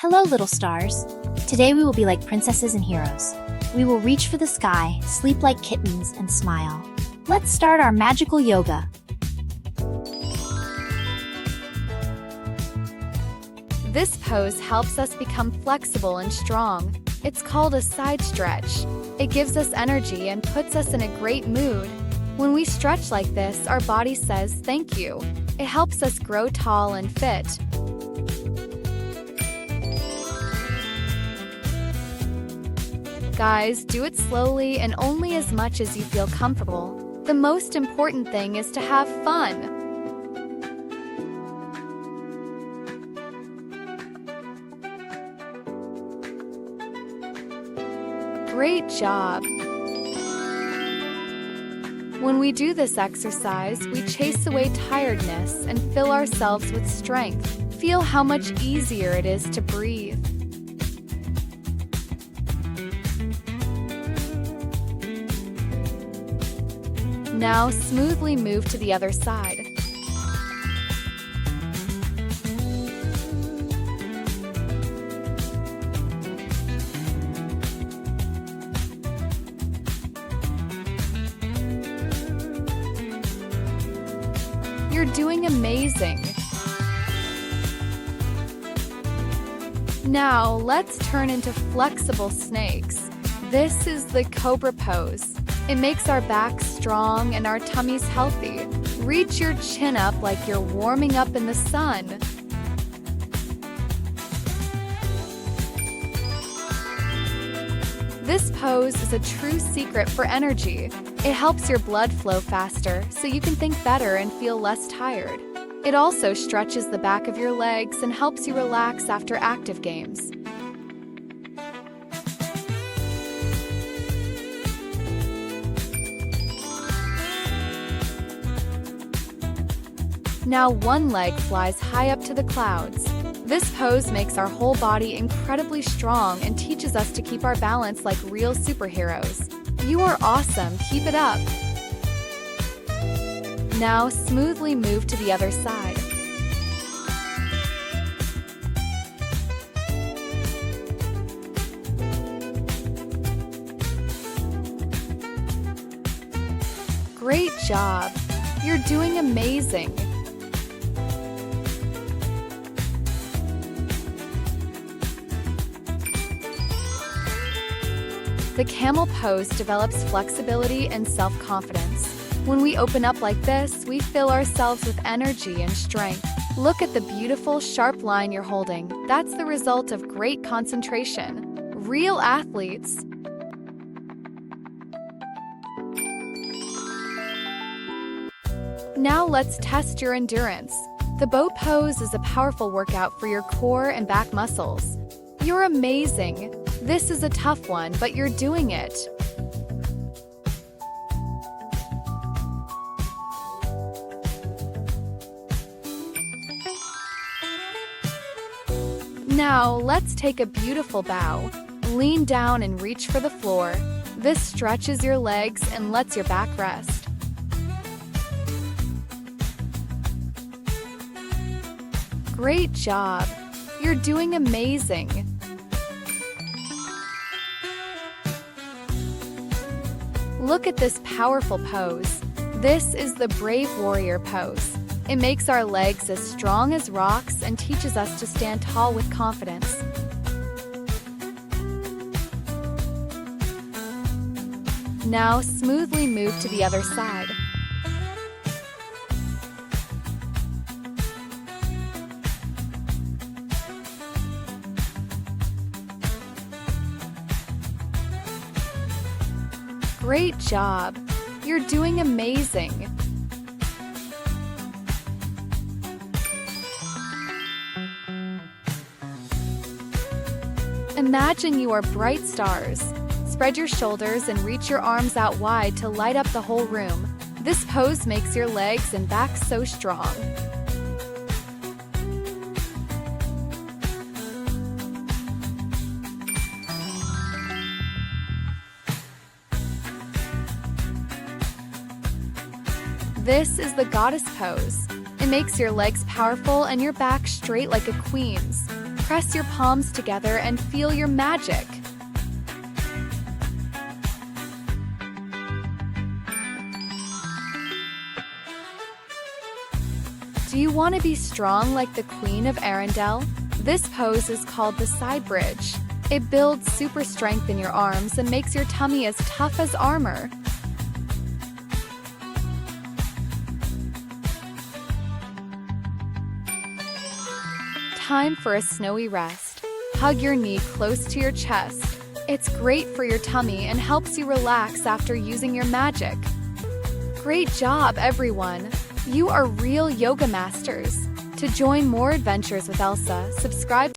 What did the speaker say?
Hello, little stars. Today we will be like princesses and heroes. We will reach for the sky, sleep like kittens, and smile. Let's start our magical yoga. This pose helps us become flexible and strong. It's called a side stretch. It gives us energy and puts us in a great mood. When we stretch like this, our body says thank you. It helps us grow tall and fit. Guys, do it slowly and only as much as you feel comfortable. The most important thing is to have fun. Great job! When we do this exercise, we chase away tiredness and fill ourselves with strength. Feel how much easier it is to breathe. Now smoothly move to the other side. You're doing amazing! Now let's turn into flexible snakes. This is the Cobra pose. It makes our backs strong and our tummies healthy. Reach your chin up like you're warming up in the sun. This pose is a true secret for energy. It helps your blood flow faster so you can think better and feel less tired. It also stretches the back of your legs and helps you relax after active games. Now one leg flies high up to the clouds. This pose makes our whole body incredibly strong and teaches us to keep our balance like real superheroes. You are awesome, keep it up! Now smoothly move to the other side. Great job! You're doing amazing! The camel pose develops flexibility and self-confidence. When we open up like this, we fill ourselves with energy and strength. Look at the beautiful, sharp line you're holding. That's the result of great concentration. Real athletes. Now let's test your endurance. The boat pose is a powerful workout for your core and back muscles. You're amazing! This is a tough one, but you're doing it. Now, let's take a beautiful bow. Lean down and reach for the floor. This stretches your legs and lets your back rest. Great job! You're doing amazing! Look at this powerful pose. This is the brave warrior pose. It makes our legs as strong as rocks and teaches us to stand tall with confidence. Now smoothly move to the other side. Great job! You're doing amazing! Imagine you are bright stars. Spread your shoulders and reach your arms out wide to light up the whole room. This pose makes your legs and back so strong. This is the goddess pose. It makes your legs powerful and your back straight like a queen's. Press your palms together and feel your magic. Do you want to be strong like the Queen of Arendelle? This pose is called the side bridge. It builds super strength in your arms and makes your tummy as tough as armor. Time for a snowy rest. Hug your knee close to your chest. It's great for your tummy and helps you relax after using your magic. Great job, everyone! You are real yoga masters. To join more adventures with Elsa, subscribe